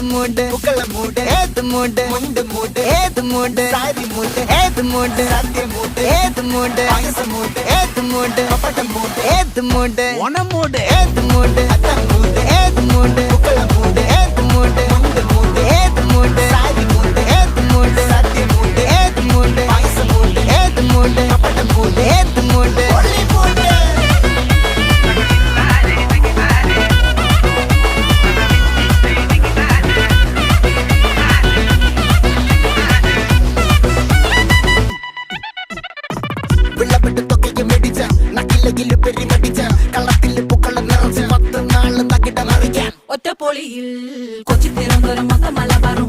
മൂട് പൂക്കള മൂട് ഏത് മൂട് മുണ്ട് മൂട് ഏത് മൂട് സാരി മൂട് ഏത് മൂട് സദ്യ മൂട് ഏത് മൂട് പായസ മൂട് ഏത് മൂട് പപ്പടം മൂട് ഏത് മൂട് ഓണം മൂട് ഏത് മൂട് അത്തം മൂട് ഏത് മൂട് പൂക്കള മൂട് ഏത് മൂട് മുണ്ട് മൂട് ഏത് മൂട് സാരി മൂട് ഏത് മൂട് സദ്യ മൂട് ഏത് മൂട് പായസ മൂട് ഏത് മൂട് പപ്പടം മൂട് ഏത് മൂട് ഒള്ളി മൂട് ഒറ്റപ്പൊളിയിൽ കൊച്ചി തിരുവനന്തപുരം മൊത്തം മലബാറും